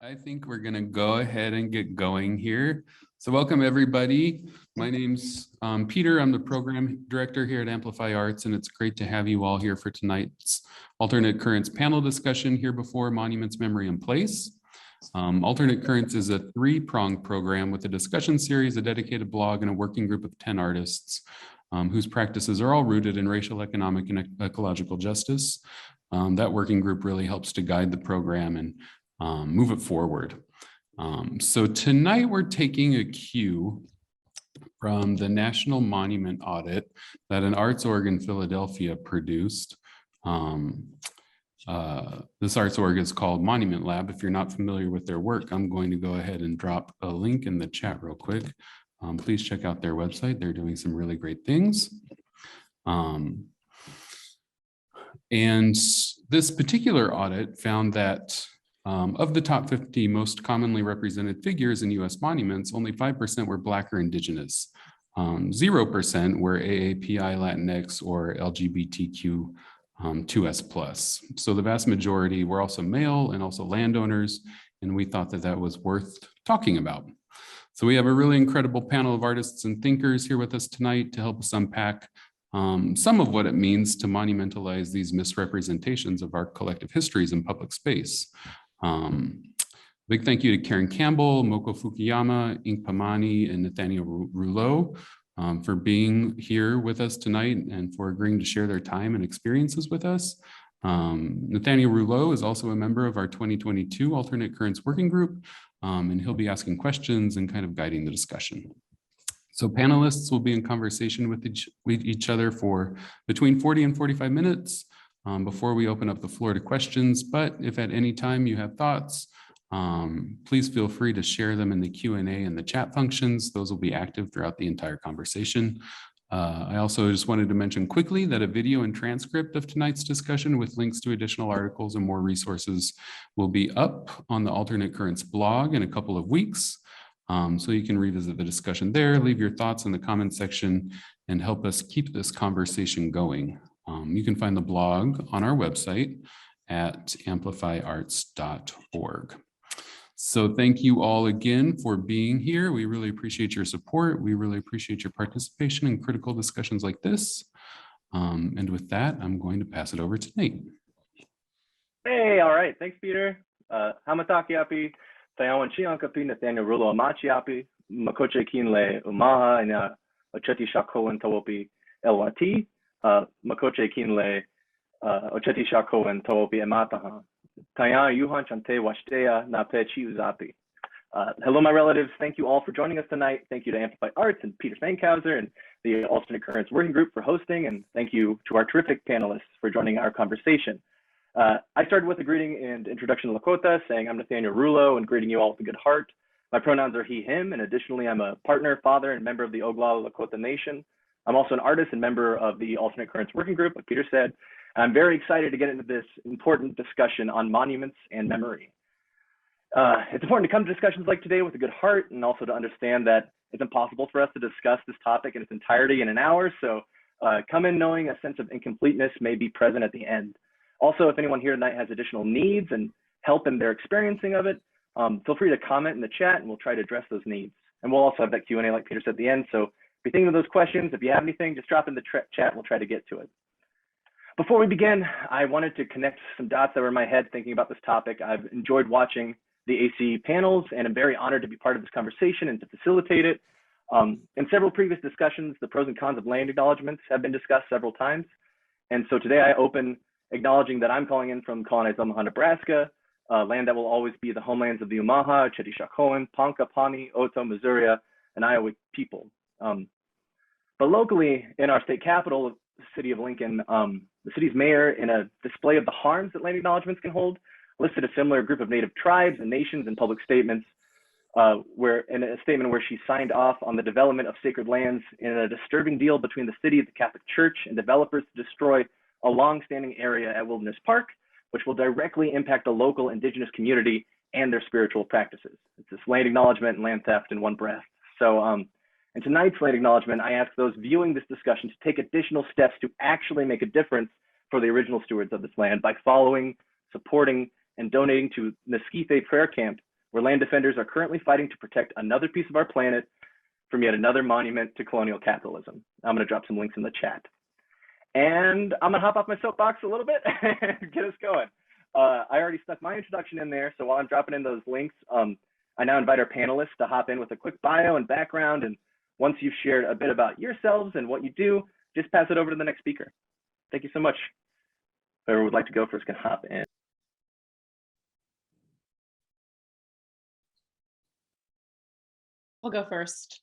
I think we're going to go ahead and get going here. So welcome everybody. My name's Peter. I'm the program director here at Amplify Arts, and it's great to have you all here for tonight's Alternate Currents panel discussion here before Monuments, Memory, and Place. Alternate Currents is a three-pronged program with a discussion series, a dedicated blog, and a working group of 10 artists whose practices are all rooted in racial, economic, and ecological justice. That working group really helps to guide the program and move it forward. So tonight we're taking a cue from the National Monument Audit that an arts org in Philadelphia produced. This arts org is called Monument Lab. If you're not familiar with their work, I'm going to go ahead and drop a link in the chat real quick. Please check out their website. They're doing some really great things. And this particular audit found that of the top 50 most commonly represented figures in US monuments, only 5% were Black or Indigenous. 0% were AAPI, Latinx, or LGBTQ 2S+. So the vast majority were also male and also landowners, and we thought that that was worth talking about. So we have a really incredible panel of artists and thinkers here with us tonight to help us unpack some of what it means to monumentalize these misrepresentations of our collective histories in public space. Big thank you to Karin Campbell, Moko Fukuyama, Inkpa, and Nathaniel Ruleaux for being here with us tonight and for agreeing to share their time and experiences with us. Nathaniel Ruleaux is also a member of our 2022 Alternate Currents Working Group, and he'll be asking questions and kind of guiding the discussion. So panelists will be in conversation with each other for between 40 and 45 minutes before we open up the floor to questions. But if at any time you have thoughts, please feel free to share them in the Q&A and the chat functions. Those will be active throughout the entire conversation. I also just wanted to mention quickly that a video and transcript of tonight's discussion with links to additional articles and more resources will be up on the Alternate Currents blog in a couple of weeks. So you can revisit the discussion there, leave your thoughts in the comments section, and help us keep this conversation going. You can find the blog on our website at amplifyarts.org. So thank you all again for being here. We really appreciate your support. We really appreciate your participation in critical discussions like this. And with that, I'm going to pass it over to Nate. Hey, all right. Thanks, Peter. Hamatakiapi, Tayawan Chiankapi, Nathaniel Ruleaux Machiapi, Makoche Kinle Umaha, and Ocheti Shako and Tawopi Elwati, Makoche Kinle Ocheti Shako and Tawopi Emataha. Taya Yuhan Chante Washtea Nape Chiuzapi. Hello, my relatives. Thank you all for joining us tonight. Thank you to Amplify Arts and Peter Fankhauser and the Alternate Currents Working Group for hosting. And thank you to our terrific panelists for joining our conversation. I started with a greeting and introduction to Lakota, saying I'm Nathaniel Ruleaux and greeting you all with a good heart. My pronouns are he, him, and additionally, I'm a partner, father, and member of the Oglala Lakota Nation. I'm also an artist and member of the Alternate Currents Working Group, like Peter said. I'm very excited to get into this important discussion on monuments and memory. It's important to come to discussions like today with a good heart and also to understand that it's impossible for us to discuss this topic in its entirety in an hour. So come in knowing a sense of incompleteness may be present at the end. Also, if anyone here tonight has additional needs and help in their experiencing of it, feel free to comment in the chat and we'll try to address those needs. And we'll also have that Q&A like Peter said at the end. So if you're thinking of those questions, if you have anything, just drop in the chat and we'll try to get to it. Before we begin, I wanted to connect some dots that were in my head thinking about this topic. I've enjoyed watching the AC panels and I'm very honored to be part of this conversation and to facilitate it. In several previous discussions, the pros and cons of land acknowledgements have been discussed several times. And so today I open acknowledging that I'm calling in from colonized Omaha, Nebraska, land that will always be the homelands of the Umaha, Chetishakoan, Ponca, Pawnee, Oto, Missouri, and Iowa people. But locally in our state capital, the city of Lincoln, the city's mayor, in a display of the harms that land acknowledgements can hold, listed a similar group of native tribes and nations in public statements, in a statement where she signed off on the development of sacred lands in a disturbing deal between the city, the Catholic Church, and developers to destroy a long-standing area at Wilderness Park, which will directly impact the local indigenous community and their spiritual practices. It's this land acknowledgement and land theft in one breath. So in tonight's land acknowledgement, I ask those viewing this discussion to take additional steps to actually make a difference for the original stewards of this land by following, supporting, and donating to Mesquite Prayer Camp, where land defenders are currently fighting to protect another piece of our planet from yet another monument to colonial capitalism. I'm going to drop some links in the chat. And I'm going to hop off my soapbox a little bit and get us going. I already stuck my introduction in there, so while I'm dropping in those links, I now invite our panelists to hop in with a quick bio and background, and once you've shared a bit about yourselves and what you do, just pass it over to the next speaker. Thank you so much. Whoever would like to go first can hop in. I'll go first.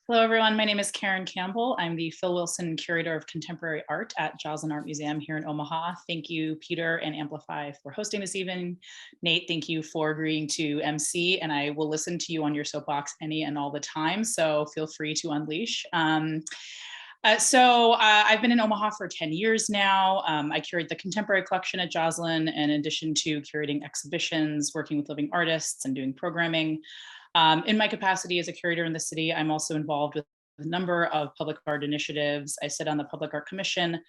Hello, everyone. My name is Karin Campbell. I'm the Phil Wilson Curator of Contemporary Art at Joslin Art Museum here in Omaha. Thank you, Peter and Amplify, for hosting this evening. Nate, thank you for agreeing to MC, and I will listen to you on your soapbox any and all the time, so feel free to unleash. I've been in Omaha for 10 years now. I curate the contemporary collection at Joslin, and in addition to curating exhibitions, working with living artists, and doing programming. In my capacity as a curator in the city, I'm also involved with a number of public art initiatives. I sit on the Public Art Commission,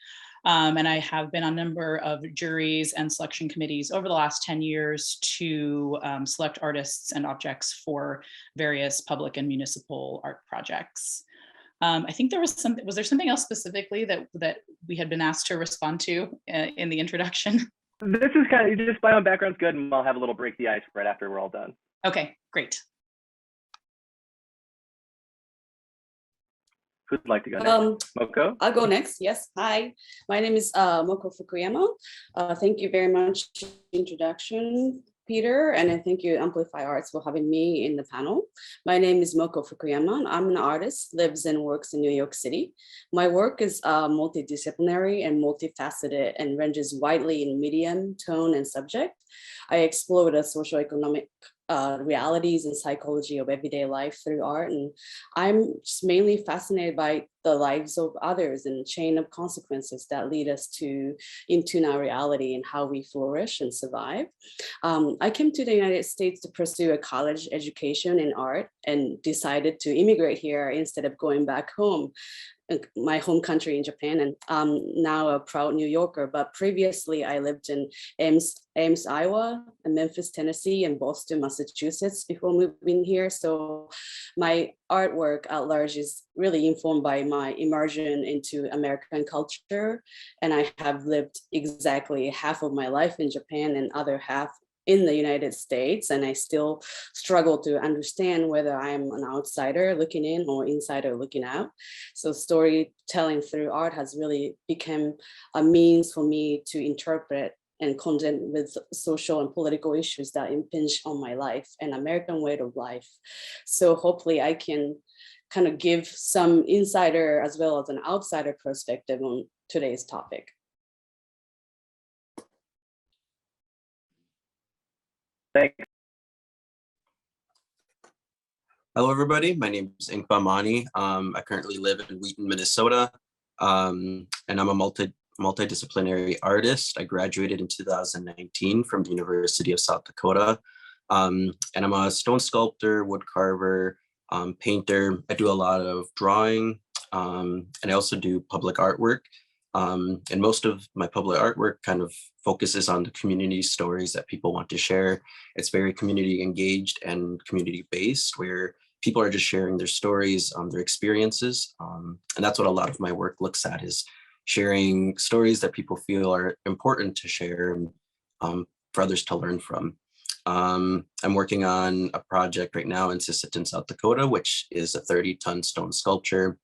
and I have been on a number of juries and selection committees over the last 10 years to select artists and objects for various public and municipal art projects. I think there was there something else specifically that we had been asked to respond to in the introduction? This is kind of, just my own background's good, and I'll have a little break the ice right after we're all done. Okay, great. Who'd like to go next? Moko? I'll go next. Yes. Hi, my name is Moko Fukuyama. Thank you very much for the introduction, Peter, and I thank you, Amplify Arts, for having me in the panel. My name is Moko Fukuyama. I'm an artist, lives and works in New York City. My work is multidisciplinary and multifaceted and ranges widely in medium, tone, and subject. I explore the socioeconomic realities and psychology of everyday life through art. And I'm just mainly fascinated by the lives of others and the chain of consequences that lead us into our reality and how we flourish and survive. I came to the United States to pursue a college education in art and decided to immigrate here instead of going back home, my home country in Japan, and I'm now a proud New Yorker, but previously I lived in Ames, Iowa, and Memphis, Tennessee, and Boston, Massachusetts before moving here. So my artwork at large is really informed by my immersion into American culture, and I have lived exactly half of my life in Japan and other half in the United States, and I still struggle to understand whether I'm an outsider looking in or insider looking out. So storytelling through art has really become a means for me to interpret and contend with social and political issues that impinge on my life and American way of life. So hopefully I can kind of give some insider as well as an outsider perspective on today's topic. Thanks. Hello, everybody. My name is Inkpa. I currently live in Wheaton, Minnesota, and I'm a multidisciplinary artist. I graduated in 2019 from the University of South Dakota, and I'm a stone sculptor, wood carver, painter. I do a lot of drawing, and I also do public artwork. And most of my public artwork kind of focuses on the community stories that people want to share. It's very community engaged and community based, where people are just sharing their stories, their experiences. And that's what a lot of my work looks at, is sharing stories that people feel are important to share and for others to learn from. I'm working on a project right now in Sisseton, South Dakota, which is a 30-ton stone sculpture.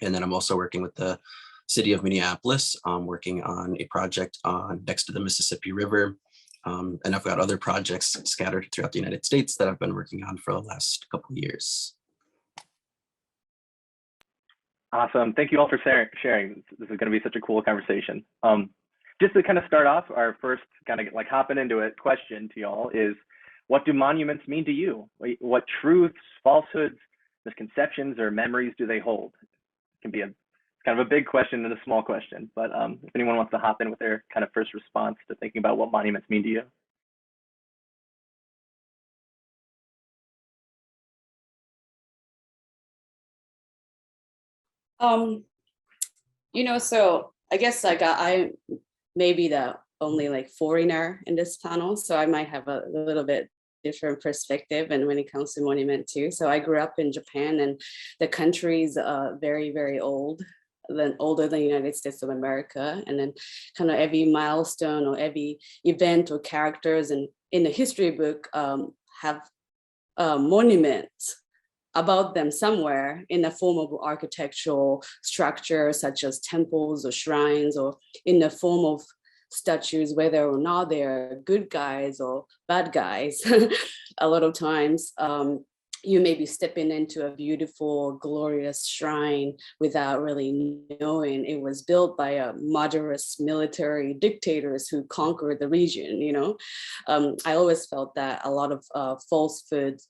And then I'm also working with the city of Minneapolis, working on a project next to the Mississippi River. And I've got other projects scattered throughout the United States that I've been working on for the last couple of years. Awesome. Thank you all for sharing. This is going to be such a cool conversation. Just to kind of start off, our first kind of like hopping into it question to y'all is, what do monuments mean to you? What truths, falsehoods, misconceptions, or memories do they hold? It can be kind of a big question and a small question, but if anyone wants to hop in with their kind of first response to thinking about what monuments mean to you. So I guess like I maybe the only like foreigner in this panel, so I might have a little bit different perspective and when it comes to monument too. So I grew up in Japan, and the country is very, very old, older than United States of America. And then kind of every milestone or every event or characters and in the history book have monuments about them somewhere in the form of architectural structure, such as temples or shrines, or in the form of statues, whether or not they're good guys or bad guys. A lot of times you may be stepping into a beautiful, glorious shrine without really knowing it was built by a murderous military dictators who conquered the region, you know. I always felt that a lot of falsehoods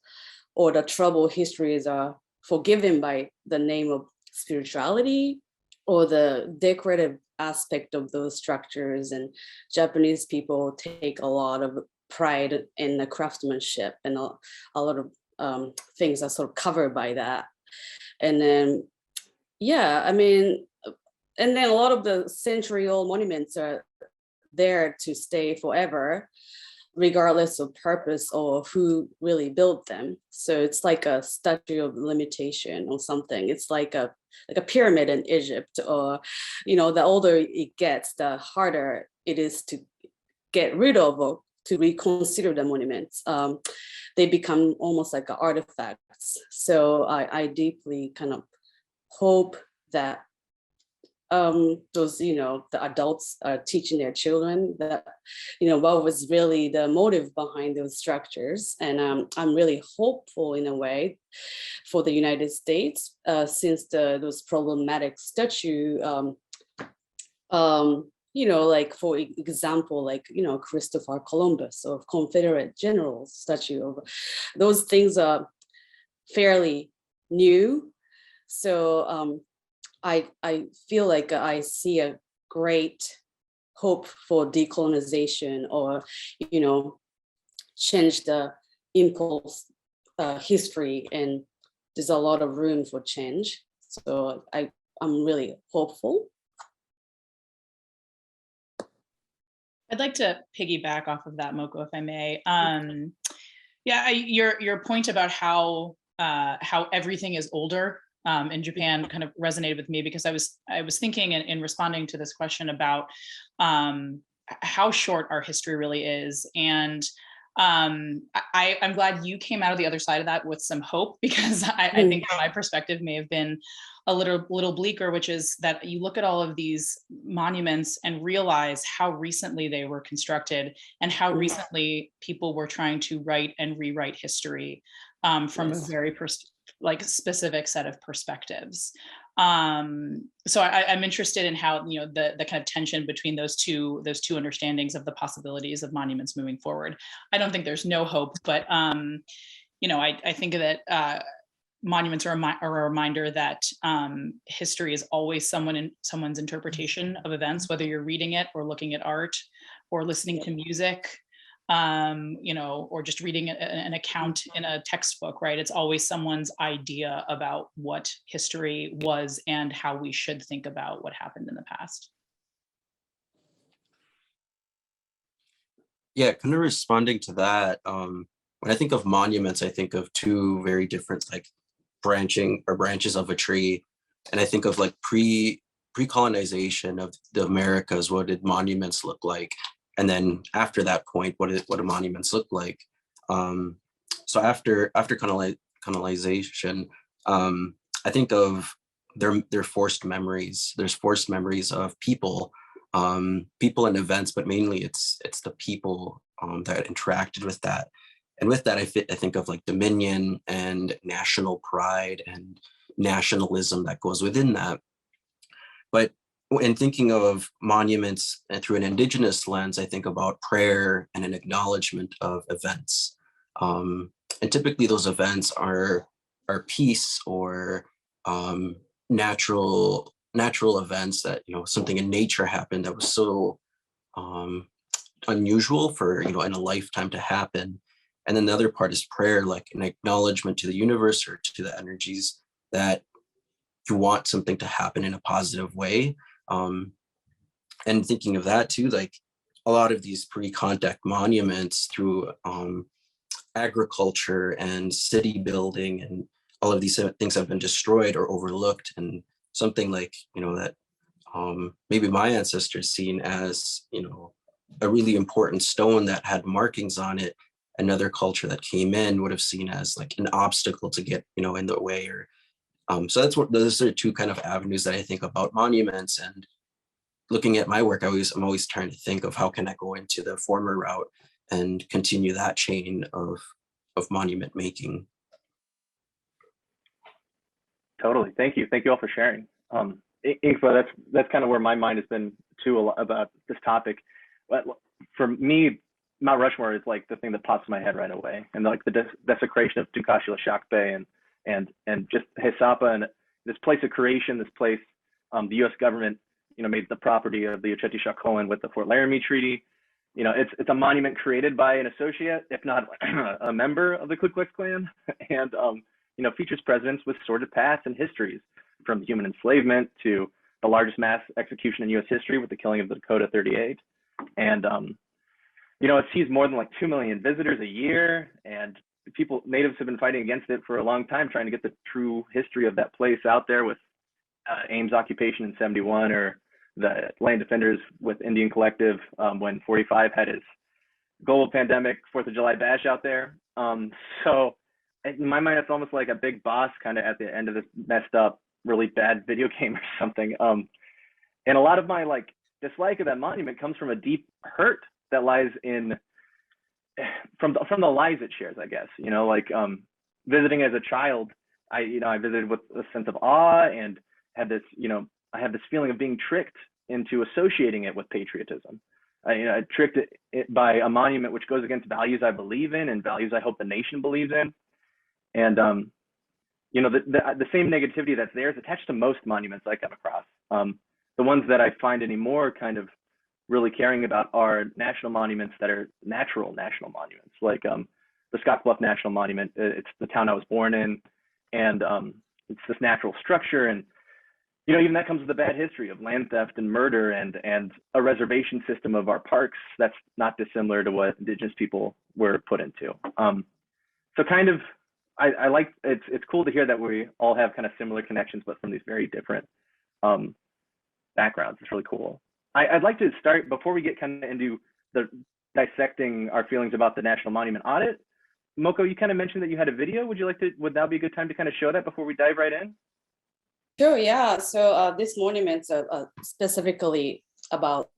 or the troubled histories are forgiven by the name of spirituality or the decorative aspect of those structures. And Japanese people take a lot of pride in the craftsmanship, and a lot of things are sort of covered by that. And then, yeah, I mean, and then a lot of the century-old monuments are there to stay forever, regardless of purpose or who really built them. So it's like a statute of limitation or something. It's like a pyramid in Egypt, or, you know, the older it gets, the harder it is to get rid of or to reconsider the monuments. They become almost like artifacts. So I deeply kind of hope that those, you know, the adults are teaching their children that, you know, what was really the motive behind those structures. And I'm really hopeful in a way for the United States, since those problematic statue, you know, like for example, like, you know, Christopher Columbus or Confederate general statue of those things are fairly new. So I feel like I see a great hope for decolonization, or, you know, change the impulse history, and there's a lot of room for change. So I'm really hopeful. I'd like to piggyback off of that, Moko, if I may. Yeah, your point about how everything is older in Japan kind of resonated with me, because I was thinking in responding to this question about how short our history really is. And I'm glad you came out of the other side of that with some hope, because I think my perspective may have been a little bleaker, which is that you look at all of these monuments and realize how recently they were constructed and how recently people were trying to write and rewrite history from a very specific set of perspectives. So I'm interested in how, you know, the kind of tension between those two understandings of the possibilities of monuments moving forward. I don't think there's no hope, but you know, I think that monuments are a reminder that history is always someone's interpretation of events, whether you're reading it or looking at art or listening to music, you know, or just reading an account in a textbook, right? It's always someone's idea about what history was and how we should think about what happened in the past. Yeah, kind of responding to that, when I think of monuments, I think of two very different, like, branches of a tree. And I think of like pre-colonization of the Americas, what did monuments look like? And then after that point, what do monuments look like? So after colonization, I think of their forced memories. There's forced memories of people and events, but mainly it's the people that interacted with that. And with that, I think of like dominion and national pride and nationalism that goes within that. But in thinking of monuments through an Indigenous lens, I think about prayer and an acknowledgement of events. And typically those events are peace or natural events that, you know, something in nature happened that was so unusual for, you know, in a lifetime to happen. And then the other part is prayer, like an acknowledgement to the universe or to the energies that you want something to happen in a positive way. And thinking of that too, like a lot of these pre-contact monuments through agriculture and city building, and all of these things have been destroyed or overlooked, and something like, that maybe my ancestors seen as, a really important stone that had markings on it, another culture that came in would have seen as like an obstacle to get, in the way, or so those are two kind of avenues that I think about monuments. And looking at my work, I'm always trying to think of how can I go into the former route and continue that chain of monument making. Totally. Thank you. Thank you all for sharing. Inkpa, that's kind of where my mind has been too, a lot about this topic. But for me, Mount Rushmore is like the thing that pops in my head right away, and like the desecration of Tukashi Lashakbe and just Hisapa, and this place of creation, this place, the U.S. government, made the property of the Ocheti Shakoan with the Fort Laramie Treaty. It's a monument created by an associate, if not a member of the Ku Klux Klan, and features presidents with sordid pasts and histories, from human enslavement to the largest mass execution in U.S. history with the killing of the Dakota 38. And, it sees more than like 2 million visitors a year, and natives have been fighting against it for a long time, trying to get the true history of that place out there, with Ames occupation in 71, or the land defenders with Indian Collective when 45 had his global pandemic 4th of July bash out there. So in my mind, it's almost like a big boss kind of at the end of this messed up, really bad video game or something. And a lot of my like dislike of that monument comes from a deep hurt that lies in from the lies it shares, I guess. Visiting as a child, I visited with a sense of awe and had this, I had this feeling of being tricked into associating it with patriotism. I tricked it by a monument which goes against values I believe in and values I hope the nation believes in. And the same negativity that's there is attached to most monuments I come across. The ones that I find anymore kind of really caring about are national monuments that are natural national monuments, like the Scottsbluff National Monument. It's the town I was born in, and it's this natural structure. And even that comes with a bad history of land theft and murder, and a reservation system of our parks that's not dissimilar to what Indigenous people were put into. So kind of, I like, it's cool to hear that we all have kind of similar connections, but from these very different backgrounds. It's really cool. I'd like to start, before we get kind of into the dissecting our feelings about the National Monument audit. Moko, you kind of mentioned that you had a video. Would that be a good time to kind of show that before we dive right in? Sure, yeah. So this monument specifically about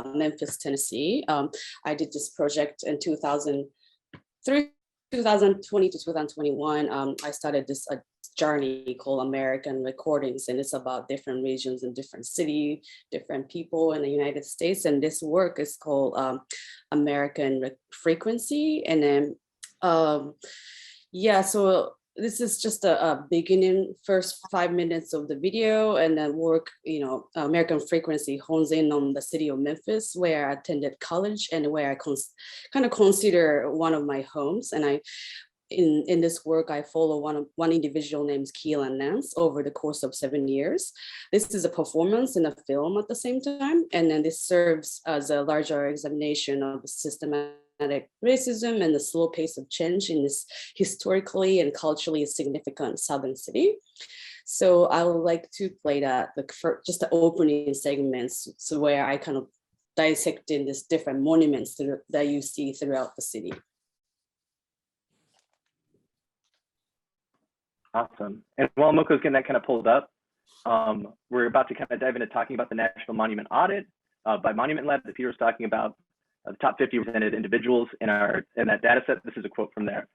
Memphis, Tennessee. I did this project in 2020 to 2021. I started this journey called American Recordings, and it's about different regions and different cities, different people in the United States. And this work is called American Frequency. And then, so this is just a beginning, first 5 minutes of the video, and then work, American Frequency hones in on the city of Memphis, where I attended college and where I kind of consider one of my homes. And in this work, I follow one individual named Keelan Nance over the course of 7 years. This is a performance and a film at the same time. And then this serves as a larger examination of systematic racism and the slow pace of change in this historically and culturally significant Southern city. So I would like to play that, just the opening segments, so where I kind of dissect in these different monuments that you see throughout the city. Awesome. And while Moko's getting that kind of pulled up, we're about to kind of dive into talking about the National Monument Audit by Monument Lab that Peter was talking about, the top 50 represented individuals in that data set. This is a quote from there.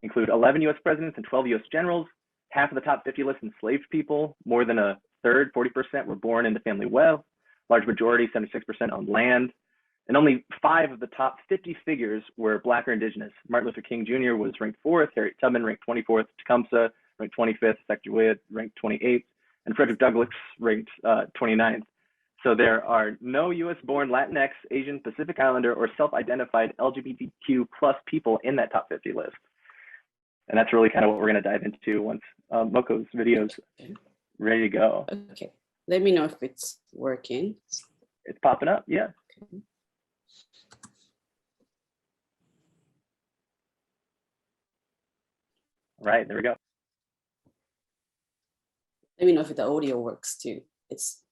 Include 11 US presidents and 12 US generals. Half of the top 50 list enslaved people. More than a third, 40%, were born into family wealth. Large majority, 76%, owned land. And only 5 of the top 50 figures were Black or Indigenous. Martin Luther King Jr. was ranked 4th, Harriet Tubman ranked 24th, Tecumseh ranked 25th, Sacagawea ranked 28th, and Frederick Douglass ranked 29th. So there are no US-born Latinx, Asian, Pacific Islander, or self-identified LGBTQ plus people in that top 50 list. And that's really kind of what we're going to dive into once Moko's video's ready to go. Okay, let me know if it's working. It's popping up, yeah. Okay. Right, there we go. Let me know if the audio works too. It's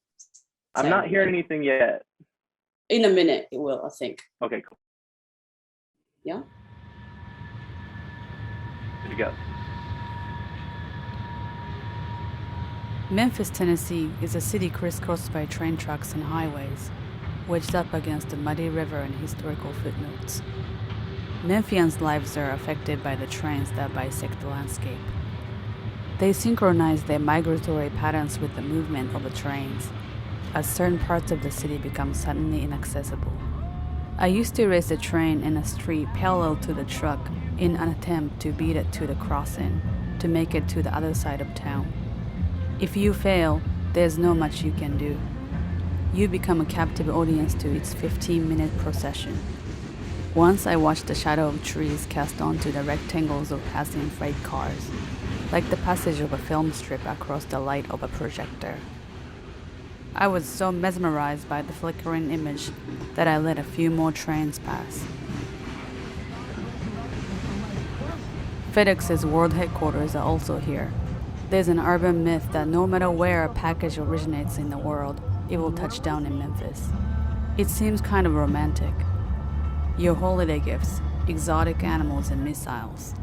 I'm not hearing anything yet. in a minute it will, I think. Okay, cool. Yeah. There you go. Memphis, Tennessee is a city crisscrossed by train tracks and highways, wedged up against a muddy river and historical footnotes. Memphians' lives are affected by the trains that bisect the landscape. They synchronize their migratory patterns with the movement of the trains, as certain parts of the city become suddenly inaccessible. I used to race a train in a street parallel to the truck in an attempt to beat it to the crossing, to make it to the other side of town. If you fail, there's not much you can do. You become a captive audience to its 15-minute procession. Once I watched the shadow of trees cast onto the rectangles of passing freight cars, like the passage of a film strip across the light of a projector. I was so mesmerized by the flickering image that I let a few more trains pass. FedEx's world headquarters are also here. There's an urban myth that no matter where a package originates in the world, it will touch down in Memphis. It seems kind of romantic. Your holiday gifts, exotic animals and missiles,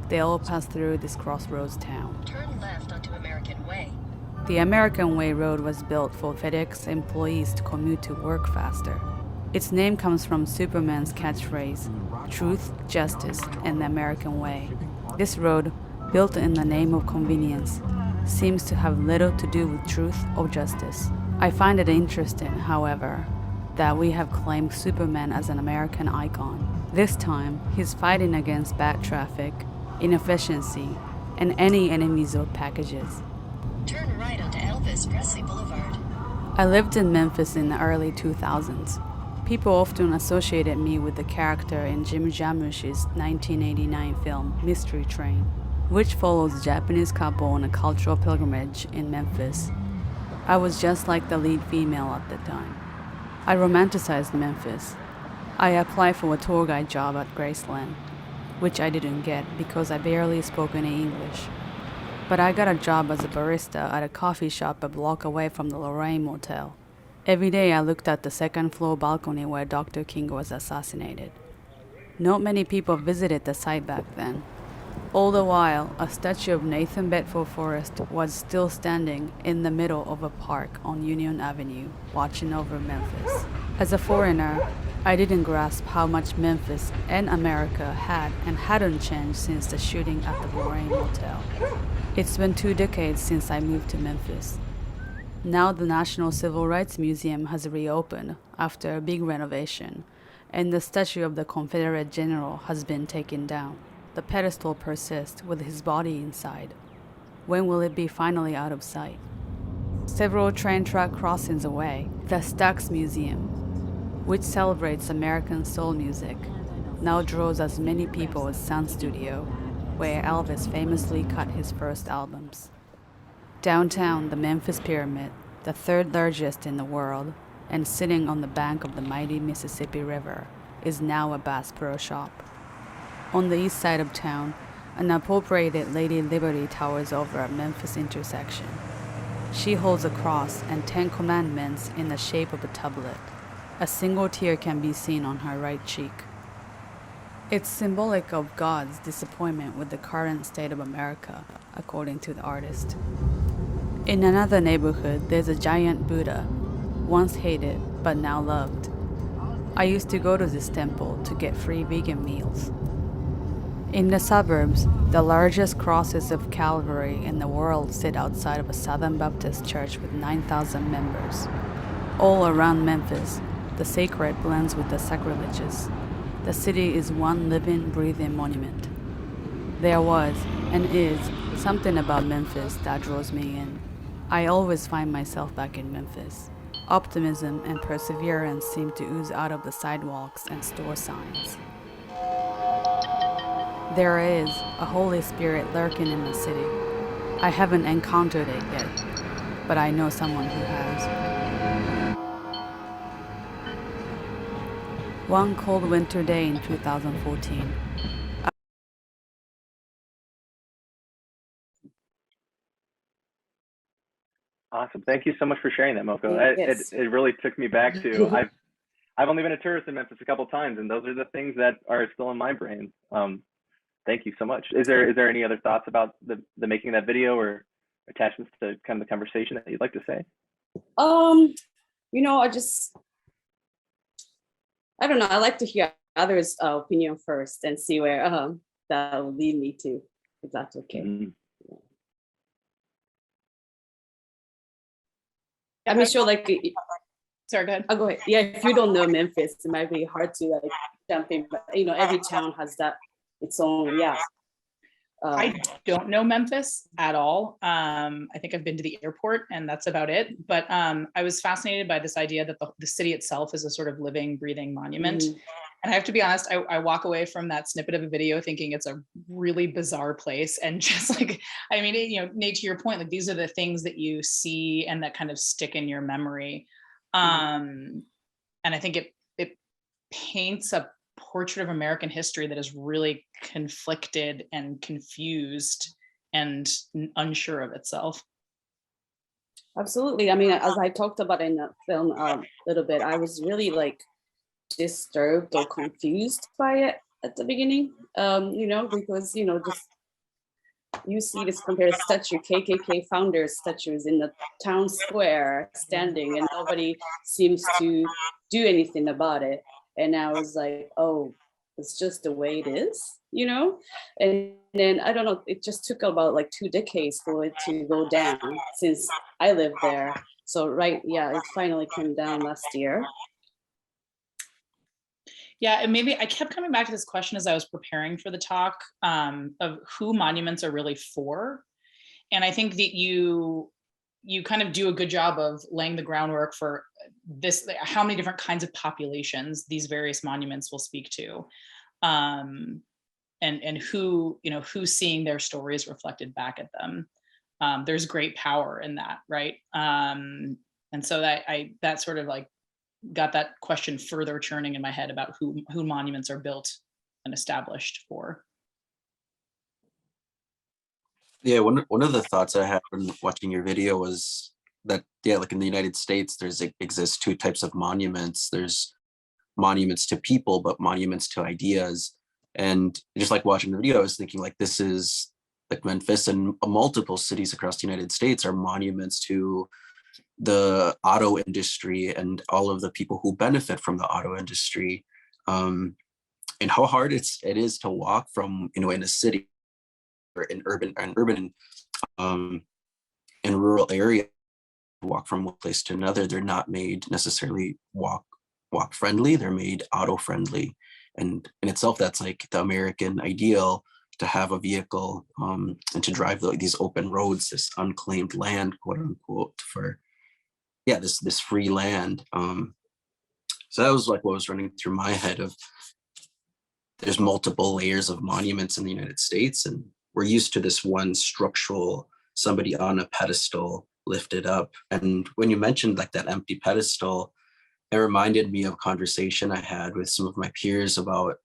they all pass through this crossroads town. Turn left onto American Way. The American Way Road was built for FedEx employees to commute to work faster. Its name comes from Superman's catchphrase, truth, justice, and the American way. This road, built in the name of convenience, seems to have little to do with truth or justice. I find it interesting, however, that we have claimed Superman as an American icon. This time, he's fighting against bad traffic, inefficiency, and any enemies of packages. Turn right onto Elvis Presley Boulevard. I lived in Memphis in the early 2000s. People often associated me with the character in Jim Jarmusch's 1989 film Mystery Train, which follows a Japanese couple on a cultural pilgrimage in Memphis. I was just like the lead female at the time. I romanticized Memphis. I applied for a tour guide job at Graceland, which I didn't get because I barely spoke any English. But I got a job as a barista at a coffee shop a block away from the Lorraine Motel. Every day I looked at the second-floor balcony where Dr. King was assassinated. Not many people visited the site back then. All the while, a statue of Nathan Bedford Forrest was still standing in the middle of a park on Union Avenue, watching over Memphis. As a foreigner, I didn't grasp how much Memphis and America had and hadn't changed since the shooting at the Lorraine Motel. It's been 2 decades since I moved to Memphis. Now the National Civil Rights Museum has reopened after a big renovation, and the statue of the Confederate general has been taken down. The pedestal persists with his body inside. When will it be finally out of sight? Several train track crossings away, the Stax Museum, which celebrates American soul music, now draws as many people as Sound Studio, where Elvis famously cut his first albums. Downtown, the Memphis Pyramid, the third largest in the world, and sitting on the bank of the mighty Mississippi River, is now a Bass Pro Shop. On the east side of town, an appropriated Lady Liberty towers over a Memphis intersection. She holds a cross and 10 commandments in the shape of a tablet. A single tear can be seen on her right cheek. It's symbolic of God's disappointment with the current state of America, according to the artist. In another neighborhood, there's a giant Buddha, once hated but now loved. I used to go to this temple to get free vegan meals. In the suburbs, the largest crosses of Calvary in the world sit outside of a Southern Baptist church with 9,000 members. All around Memphis, the sacred blends with the sacrilegious. The city is one living, breathing monument. There was, and is, something about Memphis that draws me in. I always find myself back in Memphis. Optimism and perseverance seem to ooze out of the sidewalks and store signs. There is a Holy Spirit lurking in the city. I haven't encountered it yet, but I know someone who has. One cold winter day in 2014, Awesome. Thank you so much for sharing that, Moko. Yes. It really took me back to I've only been a tourist in Memphis a couple of times, and those are the things that are still in my brain. Thank you so much. Is there any other thoughts about the making of that video or attachments to kind of the conversation that you'd like to say? You know, I don't know. I like to hear others' opinion first and see where that will lead me to, if that's okay. Mm-hmm. I mean, sure, like, Sorry, go ahead. I'll go ahead. Yeah, if you don't know Memphis, it might be hard to like jump in, but you know, every town has that its own, yeah. I don't know Memphis at all. I think I've been to the airport and that's about it. But I was fascinated by this idea that the city itself is a sort of living, breathing monument. And I have to be honest, I walk away from that snippet of a video thinking it's a really bizarre place. And just like, I mean, you know, Nate, to your point, like these are the things that you see and that kind of stick in your memory. And I think it paints a portrait of American history that is really conflicted and confused and unsure of itself. Absolutely. I mean, as I talked about in the film a little bit, I was really like disturbed or confused by it at the beginning, you know, because, you know, just you see this compared statue, KKK founders statues in the town square standing, and nobody seems to do anything about it. And I was like, oh, it's just the way it is, you know? And then, I don't know, it just took about like 2 decades for it to go down since I lived there. So, right, yeah, it finally came down last year. Yeah, and maybe I kept coming back to this question as I was preparing for the talk of who monuments are really for. And I think that you kind of do a good job of laying the groundwork for this, how many different kinds of populations these various monuments will speak to. And who, you know, who's seeing their stories reflected back at them. There's great power in that, right? And so that sort of like got that question further churning in my head about who monuments are built and established for. Yeah, one of the thoughts I had when watching your video was that, yeah, like in the United States, exists 2 types of monuments. There's monuments to people, but monuments to ideas. And just like watching the video, I was thinking like this is like Memphis and multiple cities across the United States are monuments to the auto industry and all of the people who benefit from the auto industry, and how hard it is to walk from, you know, in a city or in urban and rural area, walk from one place to another. They're not made necessarily walk friendly, they're made auto friendly. And in itself, that's like the American ideal, to have a vehicle and to drive these open roads, this unclaimed land, quote unquote, for this free land. So that was like what was running through my head of there's multiple layers of monuments in the United States, and we're used to this one structural, somebody on a pedestal lifted up. And when you mentioned like that empty pedestal, it reminded me of a conversation I had with some of my peers about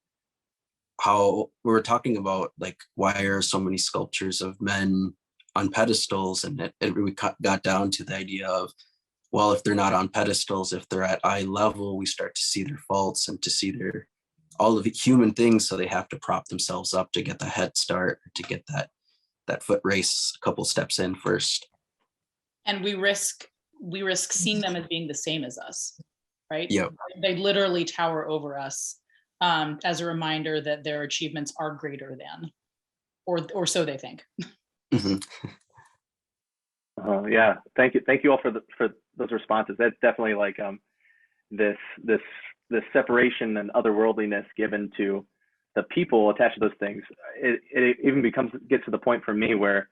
how we were talking about like, why are so many sculptures of men on pedestals? And it really got down to the idea of, well, if they're not on pedestals, if they're at eye level, we start to see their faults and to see all of the human things. So they have to prop themselves up to get the head start, to get that foot race a couple steps in first. And we risk seeing them as being the same as us, right? Yep. They literally tower over us as a reminder that their achievements are greater than, or so they think. Mm-hmm. Oh yeah, thank you all for those responses. That's definitely like this separation and otherworldliness given to the people attached to those things. It even gets to the point for me where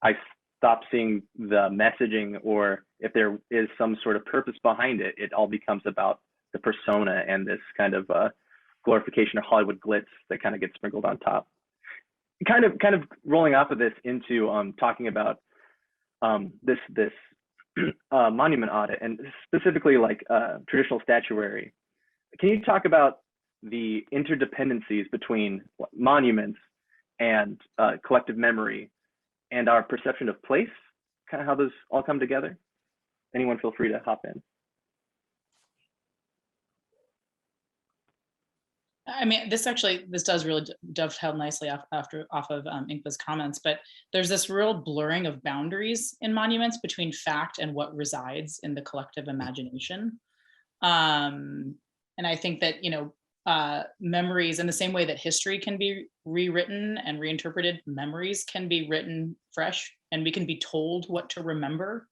I stop seeing the messaging, or if there is some sort of purpose behind it, it all becomes about the persona and this kind of glorification of Hollywood glitz that kind of gets sprinkled on top. Kind of rolling off of this into talking about this monument audit, and specifically like traditional statuary. Can you talk about the interdependencies between monuments and collective memory and our perception of place, kind of how those all come together? anyone feel free to hop in. I mean, this does really dovetail nicely off of Inkpa's comments, but there's this real blurring of boundaries in monuments between fact and what resides in the collective imagination. And I think that, memories, in the same way that history can be rewritten and reinterpreted, memories can be written fresh, and we can be told what to remember.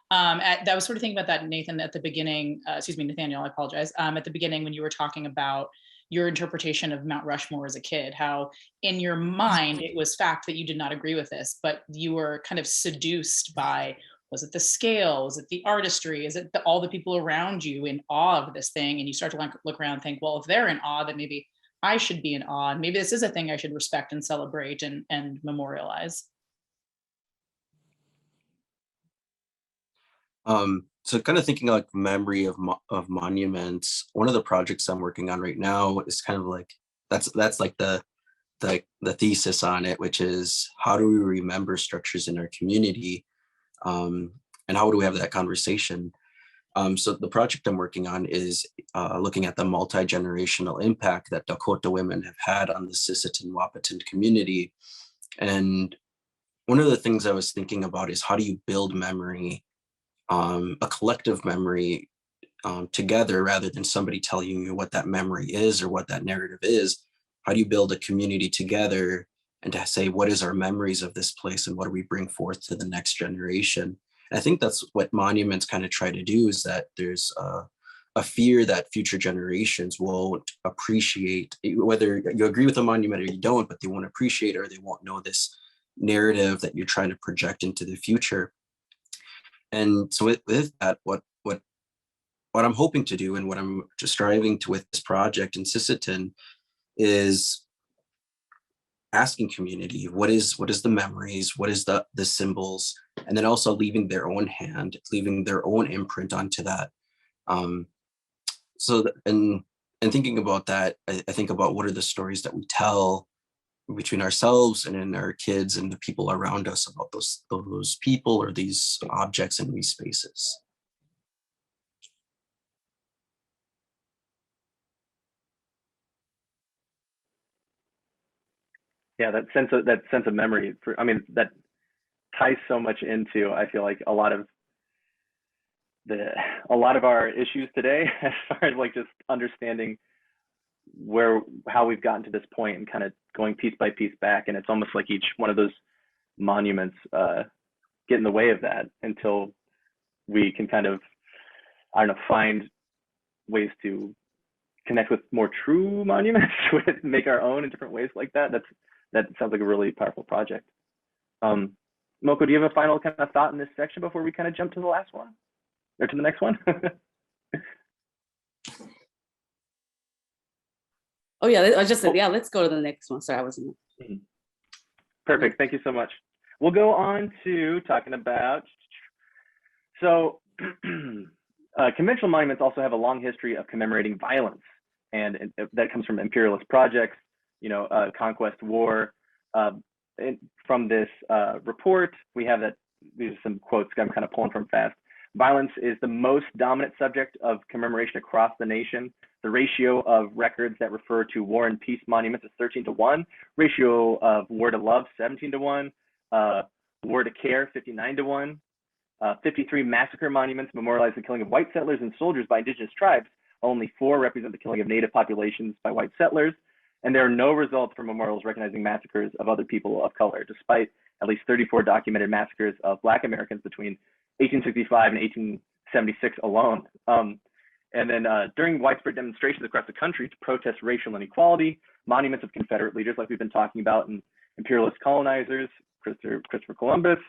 That was sort of thinking about that, Nathan, at the beginning, Nathaniel, I apologize. At the beginning, when you were talking about your interpretation of Mount Rushmore as a kid, how in your mind it was fact that you did not agree with this, but you were kind of seduced by, was it the scale? Was it the artistry? Is it all the people around you in awe of this thing? And you start to look around and think, well, if they're in awe, then maybe I should be in awe. And maybe this is a thing I should respect and celebrate and memorialize. So kind of thinking like memory of monuments, one of the projects I'm working on right now is kind of like, that's like the thesis on it, which is how do we remember structures in our community? And how do we have that conversation? So the project I'm working on is looking at the multi-generational impact that Dakota women have had on the Sisseton Wahpeton community. And one of the things I was thinking about is how do you build memory, a collective memory together, rather than somebody telling you what that memory is or what that narrative is. How do you build a community together and to say, what is our memories of this place and what do we bring forth to the next generation? And I think that's what monuments kind of try to do, is that there's a fear that future generations won't appreciate, whether you agree with a monument or you don't, but they won't appreciate it, or they won't know this narrative that you're trying to project into the future. And so with that, what I'm hoping to do and what I'm just striving to with this project in Sisseton is asking community, what is the memories, what is the symbols, and then also leaving their own hand, leaving their own imprint onto that. And thinking about that, I think about what are the stories that we tell between ourselves and in our kids and the people around us about those people or these objects in these spaces. Yeah, that sense of memory, that ties so much into, I feel like, a lot of our issues today, as far as like just understanding how we've gotten to this point and kind of going piece by piece back. And it's almost like each one of those monuments get in the way of that until we can kind of, find ways to connect with more true monuments, make our own in different ways like that. That sounds like a really powerful project. Moko, do you have a final kind of thought in this section before we kind of jump to the last one or to the next one? Oh yeah, I just said, yeah, let's go to the next one. Sorry, I wasn't. Perfect, thank you so much. We'll go on to talking about, so conventional monuments also have a long history of commemorating violence, and that comes from imperialist projects, conquest, war. From this report, we have that, these are some quotes I'm kind of pulling from fast. Violence is the most dominant subject of commemoration across the nation. The ratio of records that refer to war and peace monuments is 13-1. Ratio of war to love, 17-1. War to care, 59-1. 53 massacre monuments memorialize the killing of white settlers and soldiers by indigenous tribes. Only 4 represent the killing of native populations by white settlers. And there are no results for memorials recognizing massacres of other people of color, despite at least 34 documented massacres of Black Americans between 1865 and 1876 alone. And then during widespread demonstrations across the country to protest racial inequality, monuments of Confederate leaders, like we've been talking about, and imperialist colonizers, Christopher Columbus,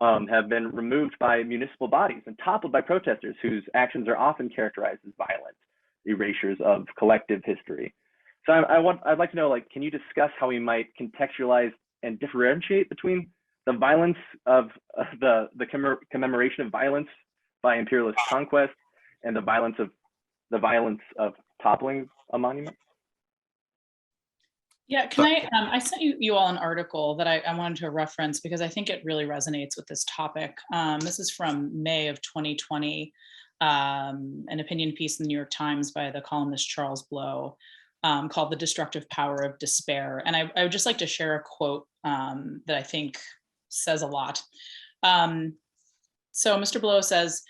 have been removed by municipal bodies and toppled by protesters whose actions are often characterized as violent erasures of collective history. So I'd like to know, can you discuss how we might contextualize and differentiate between the violence of the commemoration of violence by imperialist conquest and the violence of toppling a monument? Yeah, can I sent you all an article that I wanted to reference because I think it really resonates with this topic. This is from May of 2020, an opinion piece in the New York Times by the columnist Charles Blow, called The Destructive Power of Despair. And I would just like to share a quote that I think says a lot. So Mr. Blow says,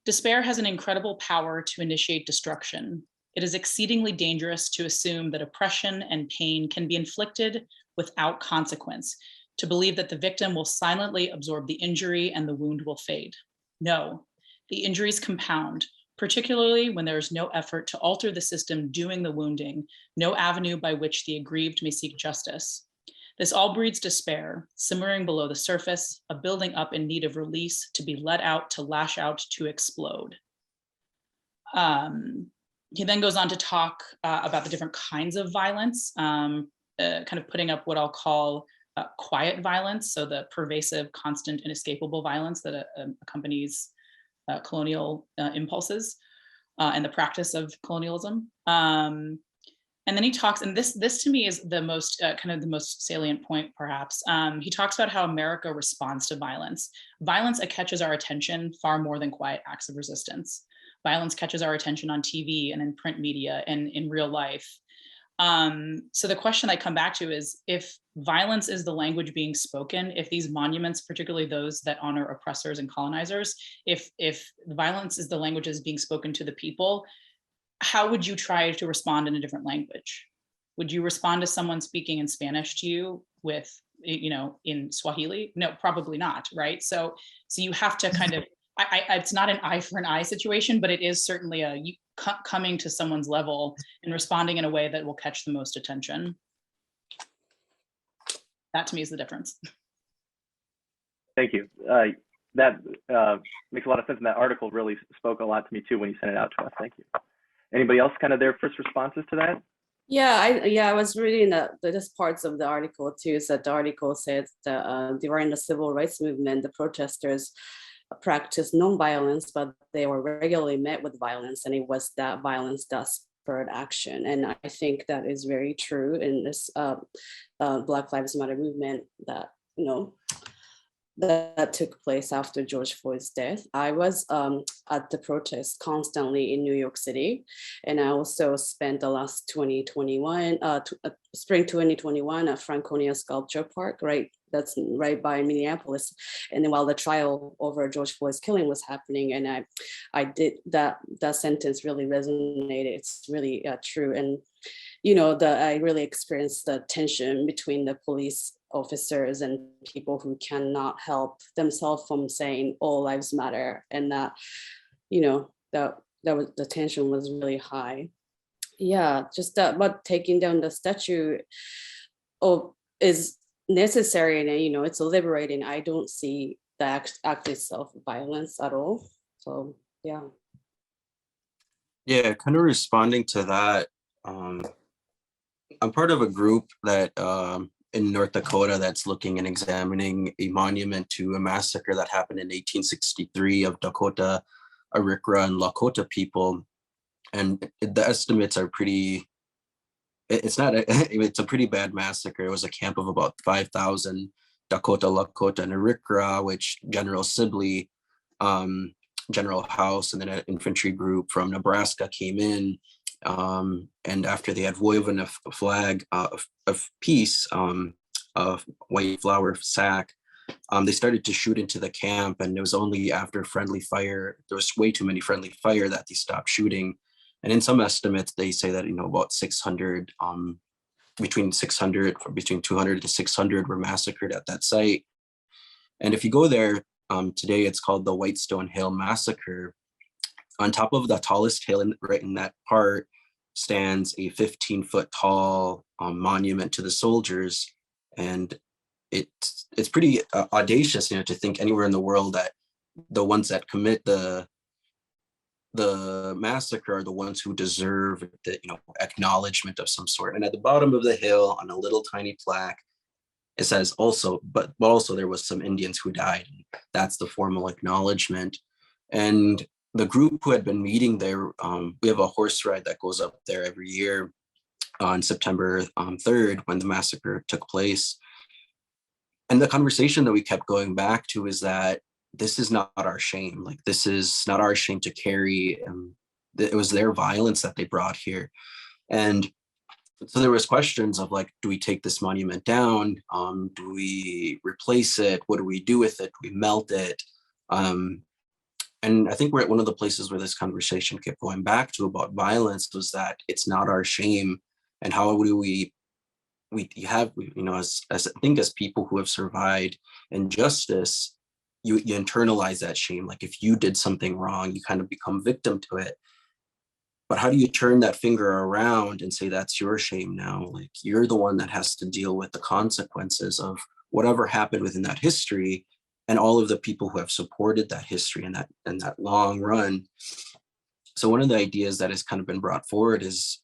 "Despair has an incredible power to initiate destruction. It is exceedingly dangerous to assume that oppression and pain can be inflicted without consequence, to believe that the victim will silently absorb the injury and the wound will fade. No, the injuries compound, particularly when there is no effort to alter the system doing the wounding, no avenue by which the aggrieved may seek justice. This all breeds despair, simmering below the surface, a building up in need of release, to be let out, to lash out, to explode." He then goes on to talk about the different kinds of violence, kind of putting up what I'll call quiet violence, so the pervasive, constant, inescapable violence that accompanies colonial impulses and the practice of colonialism. And then he talks, and this to me is the most kind of the most salient point, perhaps. He talks about how America responds to violence. Violence catches our attention far more than quiet acts of resistance. Violence catches our attention on TV and in print media and in real life. So the question I come back to is, if violence is the language being spoken, if these monuments, particularly those that honor oppressors and colonizers, if violence is the language that is being spoken to the people, how would you try to respond in a different language? Would you respond to someone speaking in Spanish to you with, in Swahili? No, probably not, right? So you have to kind of, it's not an eye for an eye situation, but it is certainly coming to someone's level and responding in a way that will catch the most attention. That to me is the difference. Thank you. That makes a lot of sense. And that article really spoke a lot to me too when you sent it out to us. Thank you. Anybody else kind of their first responses to that? I was reading this parts of the article too. Is that the article says that during the civil rights movement, the protesters practiced nonviolence, but they were regularly met with violence, and it was that violence that spurred action. And I think that is very true in this Black Lives Matter movement that that took place after George Floyd's death. I was at the protest constantly in New York City, and I also spent the last spring 2021 at Franconia Sculpture Park, right? That's right by Minneapolis. And then while the trial over George Floyd's killing was happening, and I did that sentence really resonated. It's really true. And I really experienced the tension between the police officers and people who cannot help themselves from saying all lives matter, and that was, the tension was really high. Just that, but taking down the statue is necessary, and it's liberating. I don't see the act itself violence at all. So kind of responding to that, I'm part of a group that in North Dakota that's looking and examining a monument to a massacre that happened in 1863 of Dakota, Arikara, and Lakota people. And the estimates are it's a pretty bad massacre. It was a camp of about 5,000 Dakota, Lakota, and Arikara, which General Sibley, General House, and then an infantry group from Nebraska came in. And after they had woven a flag of peace, a white flower sack, they started to shoot into the camp, and it was only after friendly fire, there was way too many friendly fire, that they stopped shooting. And in some estimates, they say that about 600, between 200 to 600 were massacred at that site. And if you go there today, it's called the Whitestone Hill Massacre. On top of the tallest hill right in that part stands a 15-foot tall monument to the soldiers. And it's pretty audacious, to think anywhere in the world that the ones that commit the massacre are the ones who deserve the acknowledgement of some sort. And at the bottom of the hill, on a little tiny plaque, it says also there was some Indians who died. That's the formal acknowledgement. And the group who had been meeting there, we have a horse ride that goes up there every year. on September 3rd, when the massacre took place. And the conversation that we kept going back to is that this is not our shame. Like, this is not our shame to carry. It was their violence that they brought here. And so there was questions of like, do we take this monument down? Do we replace it? What do we do with it? Do we melt it? And I think we're at one of the places where this conversation kept going back to about violence was that it's not our shame. And how do we have, you know, as I think as people who have survived injustice, you internalize that shame. Like if you did something wrong, you kind of become victim to it. But how do you turn that finger around and say that's your shame now? Like you're the one that has to deal with the consequences of whatever happened within that history and all of the people who have supported that history and that long run. So one of the ideas that has kind of been brought forward is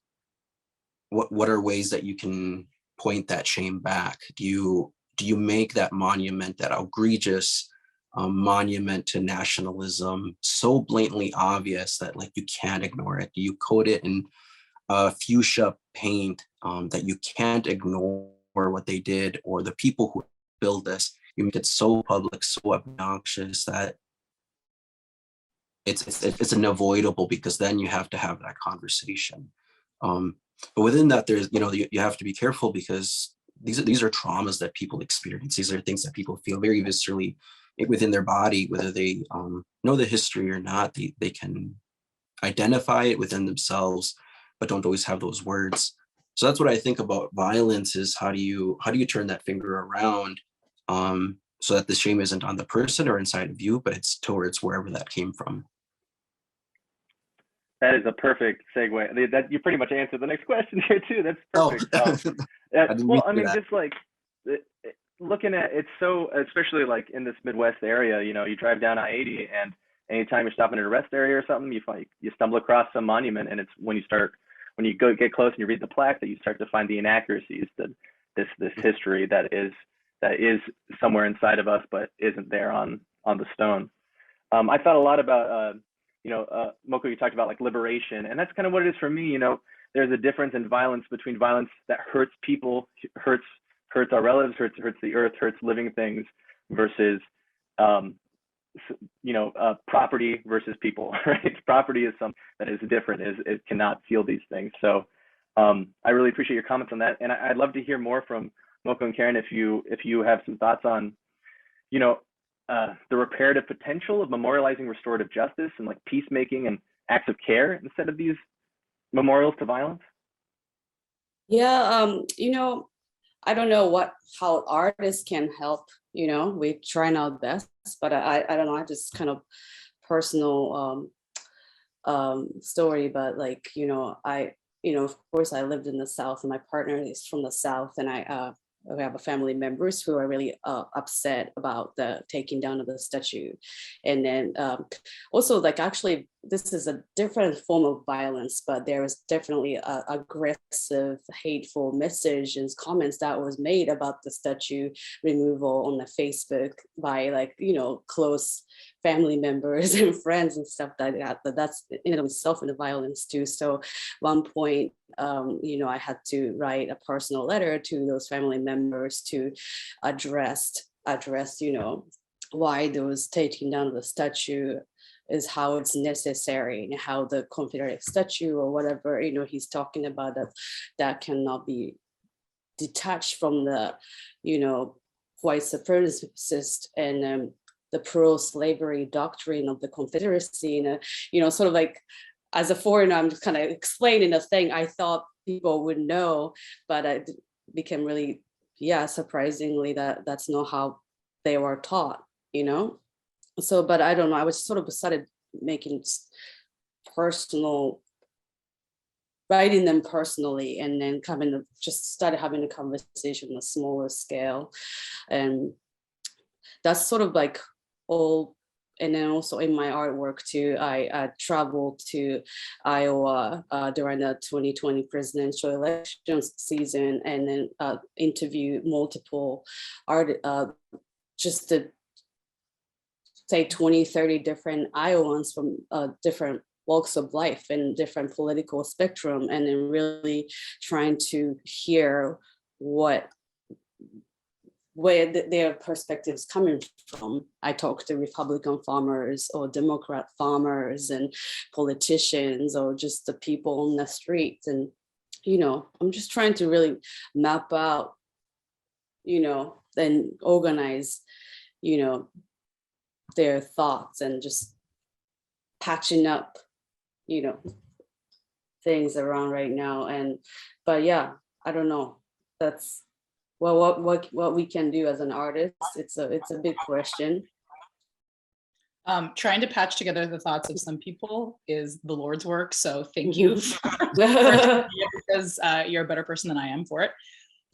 what are ways that you can point that shame back? Do you make that monument, that egregious monument to nationalism, so blatantly obvious that like you can't ignore it? You coat it in fuchsia paint that you can't ignore what they did or the people who built this. You make it so public, so obnoxious that it's unavoidable, because then you have to have that conversation. But within that, there's, you know, you have to be careful, because these are traumas that people experience. These are things that people feel very viscerally within their body, whether they know the history or not. They can identify it within themselves, but don't always have those words. So that's what I think about violence is how do you turn that finger around so that the shame isn't on the person or inside of you, but it's towards wherever that came from. That is a perfect segue. That you pretty much answered the next question here too. That's perfect. Well, I mean, just like looking at it's so, especially like in this Midwest area, you know, you drive down I-80 and anytime you're stopping at a rest area or something, you stumble across some monument, and it's when you get close and you read the plaque that you start to find the inaccuracies, that this history that is somewhere inside of us but isn't there on the stone. I thought a lot about Moko, you talked about like liberation, and that's kind of what it is for me. You know, there's a difference in violence between violence that hurts people, hurts our relatives, hurts the earth, hurts living things, versus property versus people, right? Property is something that is different, it cannot feel these things. So I really appreciate your comments on that, and I'd love to hear more from Moko and Karin if you have some thoughts on, you know, the reparative potential of memorializing restorative justice and like peacemaking and acts of care instead of these memorials to violence. Yeah, you know, I don't know how artists can help. You know, we're trying our best, but I don't know. I just kind of personal story, but like, you know, of course I lived in the South and my partner is from the South, and we have family members who are really upset about the taking down of the statue. And then also, like, actually, this is a different form of violence, but there was definitely a aggressive, hateful message and comments that was made about the statue removal on the Facebook by, like, you know, close family members and friends and stuff like that. But that's in and of itself in the violence too. So one point, you know, I had to write a personal letter to those family members to address, you know, why those taking down of the statue is how it's necessary, and how the Confederate statue or whatever, you know, he's talking about that cannot be detached from the, you know, white supremacist and the pro-slavery doctrine of the Confederacy. And, you know, sort of like, as a foreigner, I'm just kind of explaining a thing I thought people would know, but it became really, surprisingly that's not how they were taught, you know? So, but I don't know, I was sort of started making writing them personally, and then just started having a conversation on a smaller scale. And that's sort of like all. And then also in my artwork too, I traveled to Iowa during the 2020 presidential elections season, and then interviewed multiple just to say 20, 30 different Iowans from different walks of life and different political spectrum, and then really trying to hear where their perspectives coming from. I talk to Republican farmers or Democrat farmers and politicians or just the people on the streets. And, I'm just trying to really map out, and organize, their thoughts and just patching up, things around right now. But yeah, I don't know. That's what we can do as an artist. It's a big question. Trying to patch together the thoughts of some people is the Lord's work. So thank you because you're a better person than I am for it.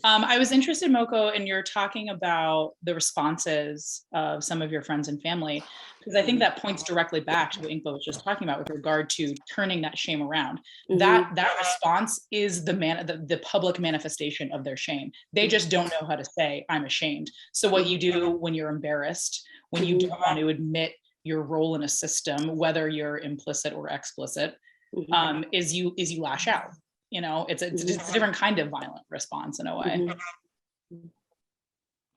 I was interested, Moko, in your talking about the responses of some of your friends and family, because I think that points directly back to what Inkpa was just talking about with regard to turning that shame around. That response is the public manifestation of their shame. They just don't know how to say, I'm ashamed. So what you do when you're embarrassed, when you don't want to admit your role in a system, whether you're implicit or explicit, is you lash out. It's a different kind of violent response in a way.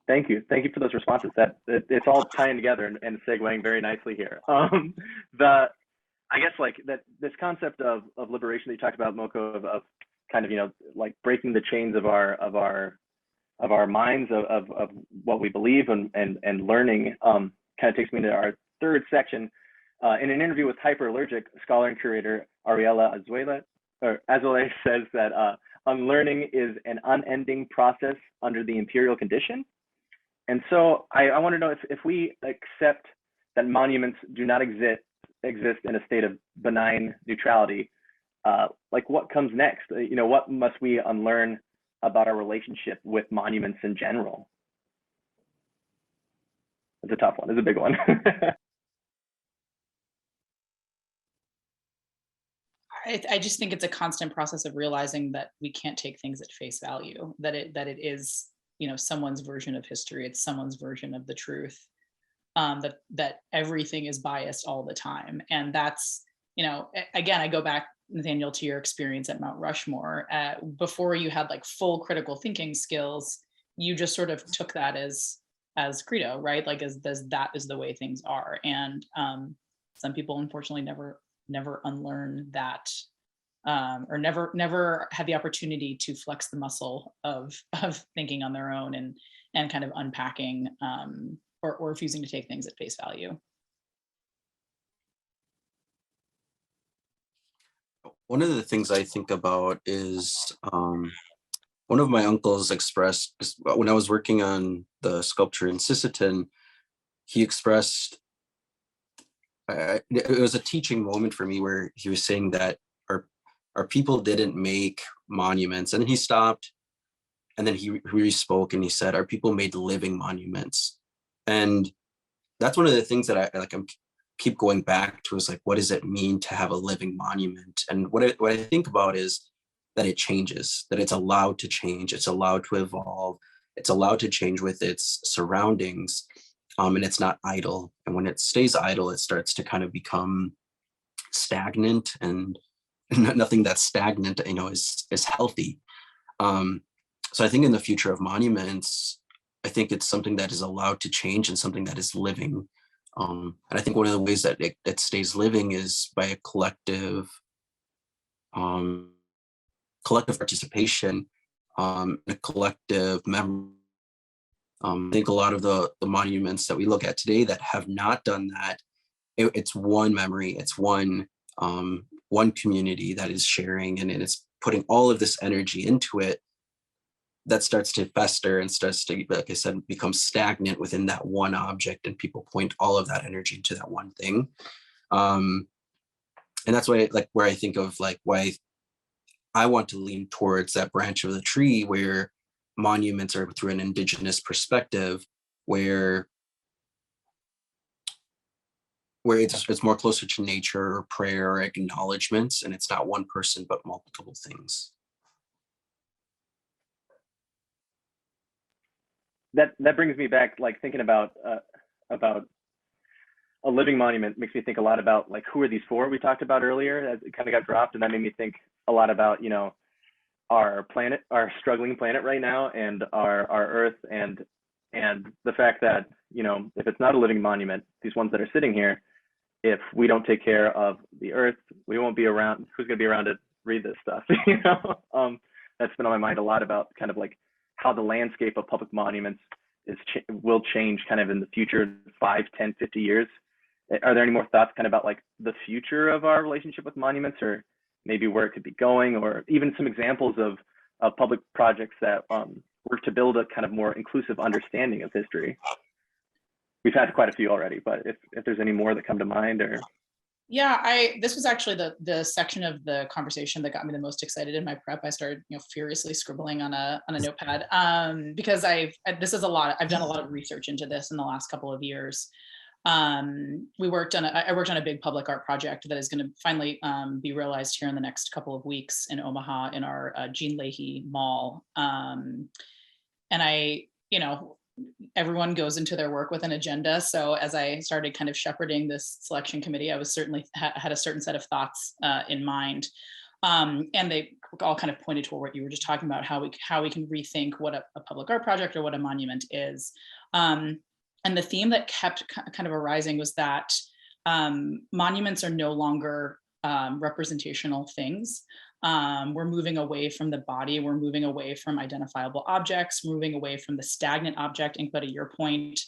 Thank you for those responses. That it's all tying together and segueing very nicely here. I guess like that this concept of liberation that you talked about, Moko, of kind of like breaking the chains of our minds of what we believe and learning kind of takes me to our third section. In an interview with Hyperallergic, scholar and curator Ariela Azuela says that unlearning is an unending process under the imperial condition. And so I want to know if we accept that monuments do not exist in a state of benign neutrality, like what comes next? What must we unlearn about our relationship with monuments in general? It's a tough one. It's a big one. I just think it's a constant process of realizing that we can't take things at face value, that it is, someone's version of history. It's someone's version of the truth, that everything is biased all the time. And that's, again, I go back, Nathaniel, to your experience at Mount Rushmore. Before you had like full critical thinking skills, you just sort of took that as credo, right? Like as that is the way things are. And some people unfortunately never unlearn that, or never had the opportunity to flex the muscle of thinking on their own and kind of unpacking or refusing to take things at face value. One of the things I think about is one of my uncles expressed, when I was working on the sculpture in Sisseton, he expressed, it was a teaching moment for me where he was saying that our people didn't make monuments. And then he stopped and then he re-spoke and he said, our people made living monuments. And that's one of the things that I'm keep going back to, is like, what does it mean to have a living monument? And what I think about is that it changes, that it's allowed to change, it's allowed to evolve, it's allowed to change with its surroundings, and it's not idle. And when it stays idle, it starts to kind of become stagnant, and nothing that's stagnant, is healthy. So I think in the future of monuments, I think it's something that is allowed to change and something that is living. And I think one of the ways that it stays living is by a collective participation, a collective memory. I think a lot of the monuments that we look at today that have not done that, it's one memory, it's one community that is sharing, and it's putting all of this energy into it, that starts to fester and starts to, like I said, become stagnant within that one object, and people point all of that energy into that one thing. And that's why, where I think of why I want to lean towards that branch of the tree where monuments are through an indigenous perspective, where it's more closer to nature or prayer or acknowledgements, and it's not one person but multiple things. That brings me back, thinking about a living monument makes me think a lot about like, who are these for? We talked about earlier, as it kind of got dropped, and that made me think a lot about, you know, our planet, our struggling planet right now, and our Earth, and the fact that, you know, if it's not a living monument, these ones that are sitting here, if we don't take care of the Earth, we won't be around. Who's going to be around to read this stuff? You know, that's been on my mind a lot about kind of like how the landscape of public monuments will change kind of in the future, 5, 10, 50 years. Are there any more thoughts kind of about like the future of our relationship with monuments, or maybe where it could be going, or even some examples of public projects that work to build a kind of more inclusive understanding of history? We've had quite a few already, but if there's any more that come to mind, or. Yeah, this was actually the section of the conversation that got me the most excited in my prep. I started, you know, furiously scribbling on a notepad because I've done a lot of research into this in the last couple of years. I worked on a big public art project that is going to finally be realized here in the next couple of weeks in Omaha in our Jean Leahy Mall. And you know, everyone goes into their work with an agenda. So as I started kind of shepherding this selection committee, I was certainly had a certain set of thoughts in mind. And they all kind of pointed toward what you were just talking about, how we can rethink what a public art project or what a monument is. And the theme that kept kind of arising was that monuments are no longer representational things. We're moving away from the body. We're moving away from identifiable objects, moving away from the stagnant object. Inkpa, to your point.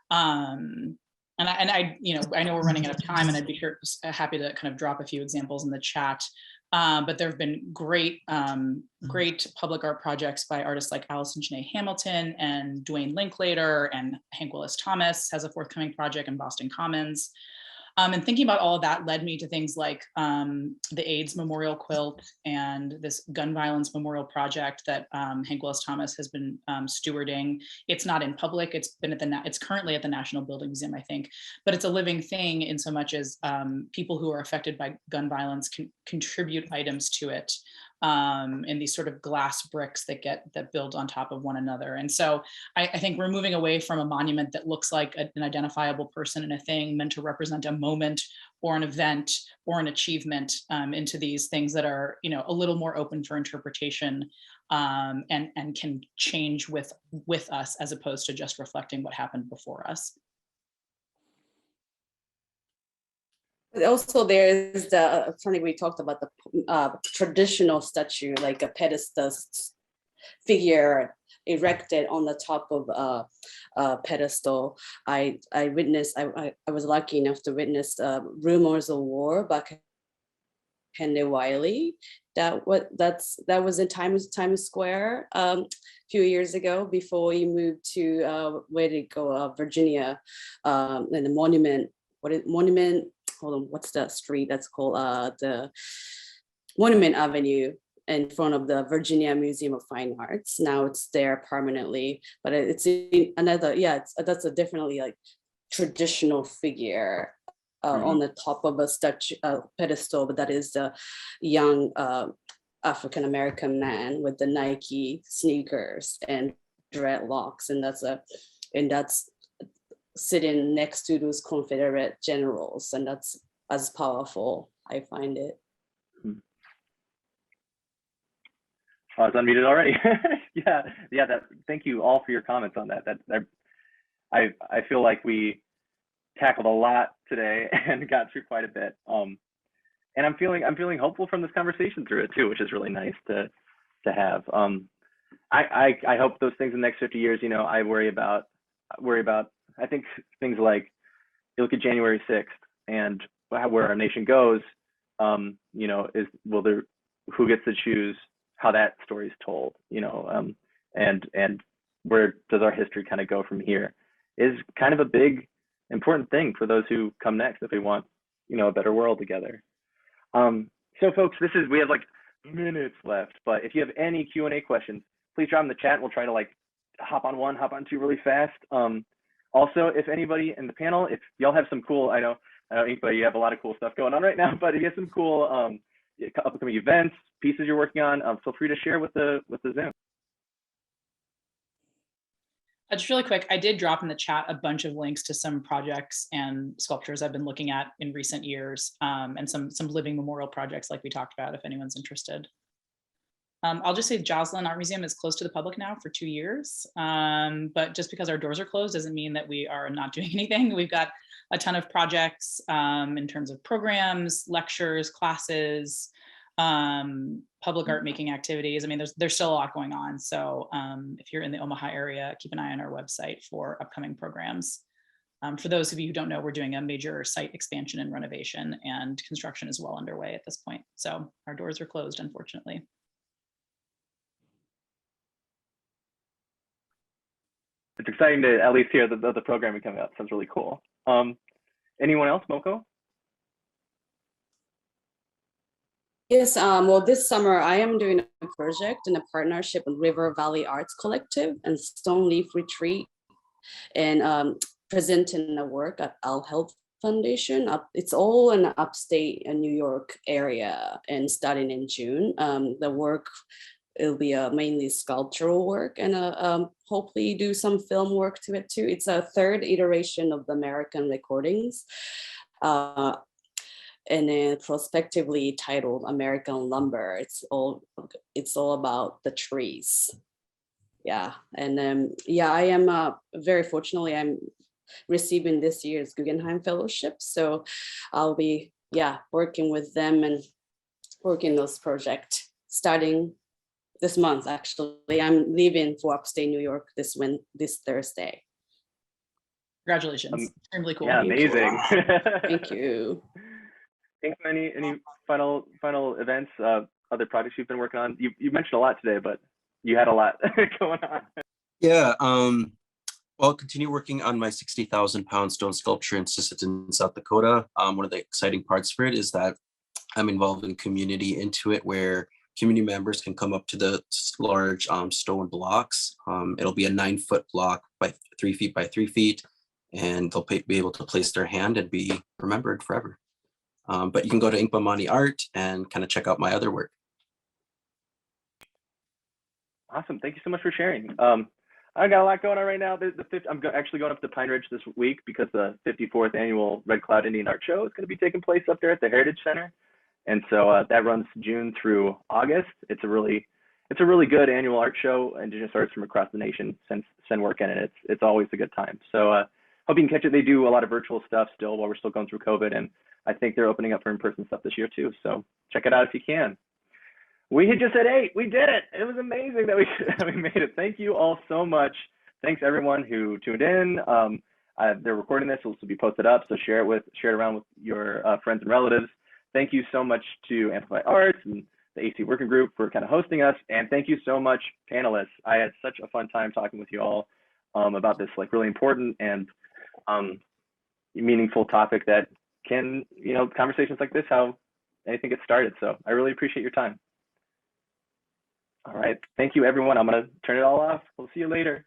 And I, you know, I know we're running out of time, and I'd be happy to kind of drop a few examples in the chat. But there have been great public art projects by artists like Allison Janae Hamilton and Dwayne Linklater, and Hank Willis Thomas has a forthcoming project in Boston Commons. And thinking about all of that led me to things like the AIDS Memorial Quilt and this gun violence memorial project that Hank Willis Thomas has been stewarding. It's not in public. It's been it's currently at the National Building Museum, I think, but it's a living thing in so much as people who are affected by gun violence can contribute items to it in these sort of glass bricks that build on top of one another. And so I think we're moving away from a monument that looks like an identifiable person and a thing meant to represent a moment or an event or an achievement into these things that are, you know, a little more open for interpretation and can change with us, as opposed to just reflecting what happened before us. But also there is something we talked about, the traditional statue, like a pedestal figure erected on the top of a pedestal. I was lucky enough to witness Rumors of War by Kende Wiley. That was in Times Square a few years ago, before he moved to where did he go? Virginia, and the monument. Hold on, what's that street that's called? The Monument Avenue, in front of the Virginia Museum of Fine Arts. Now it's there permanently, but it's another, that's a definitely like traditional figure on the top of a statue pedestal, but that is the young African-American man with the Nike sneakers and dreadlocks, and that's sitting next to those Confederate generals, and that's as powerful, I find it. I was unmuted already. yeah. Thank you all for your comments on that. I feel like we tackled a lot today and got through quite a bit. And I'm feeling hopeful from this conversation through it too, which is really nice to have. I hope those things in the next 50 years, you know, I worry about. I think things like, you look at January 6th and where our nation goes, you know, who gets to choose how that story is told, you know, and where does our history kind of go from here, is kind of a big, important thing for those who come next if we want, you know, a better world together. So folks, we have like minutes left, but if you have any Q&A questions, please drop in the chat. We'll try to like hop on two really fast. Also, if anybody in the panel, if y'all have some cool, I know Inkpa, you have a lot of cool stuff going on right now, but if you have some cool upcoming events, pieces you're working on, feel free to share with the Zoom. Just really quick, I did drop in the chat a bunch of links to some projects and sculptures I've been looking at in recent years, and some living memorial projects like we talked about, if anyone's interested. I'll just say Joslin Art Museum is closed to the public now for 2 years, but just because our doors are closed doesn't mean that we are not doing anything. We've got a ton of projects in terms of programs, lectures, classes, public art making activities. I mean, there's still a lot going on. So if you're in the Omaha area, keep an eye on our website for upcoming programs. For those of you who don't know, we're doing a major site expansion and renovation, and construction is well underway at this point. So our doors are closed, unfortunately. It's exciting to at least hear the programming coming up. Sounds really cool. Anyone else, Moko? Yes, well, this summer I am doing a project in a partnership with River Valley Arts Collective and Stone Leaf Retreat, and presenting the work at Al Health Foundation. It's all in the upstate New York area, and starting in June. The work, it'll be mainly sculptural work, and hopefully do some film work to it too. It's a third iteration of the American recordings. And then prospectively titled American Lumber. It's all about the trees. Yeah, and then I am very fortunately I'm receiving this year's Guggenheim Fellowship, so I'll be working with them and working those projects starting this month. Actually, I'm leaving for upstate New York this Thursday. Congratulations, extremely cool. Yeah, amazing. Thank you. Any final events, other projects you've been working on? You mentioned a lot today, but you had a lot going on. Yeah, well, I'll continue working on my 60,000-pound stone sculpture in Sisseton, South Dakota. One of the exciting parts for it is that I'm involving community into it, where community members can come up to the large stone blocks. It'll be a 9-foot block by 3 feet by 3 feet, and they'll be able to place their hand and be remembered forever. But you can go to Inkpa Mani Art and kind of check out my other work. Awesome. Thank you so much for sharing. I got a lot going on right now. I'm actually going up to Pine Ridge this week because the 54th annual Red Cloud Indian Art Show is going to be taking place up there at the Heritage Center. And so that runs June through August. It's a really good annual art show. Indigenous artists from across the nation send work in, and it's always a good time. So hope you can catch it. They do a lot of virtual stuff still while we're still going through COVID, and I think they're opening up for in-person stuff this year too. So check it out if you can. We had just hit 8. We did it. It was amazing that we made it. Thank you all so much. Thanks everyone who tuned in. They're recording this, so this will be posted up. So share it around with your friends and relatives. Thank you so much to Amplify Arts and the AC Working Group for kind of hosting us. And thank you so much, panelists. I had such a fun time talking with you all about this really important and meaningful topic that can, conversations like this, how anything gets started. So I really appreciate your time. All right. Thank you, everyone. I'm going to turn it all off. We'll see you later.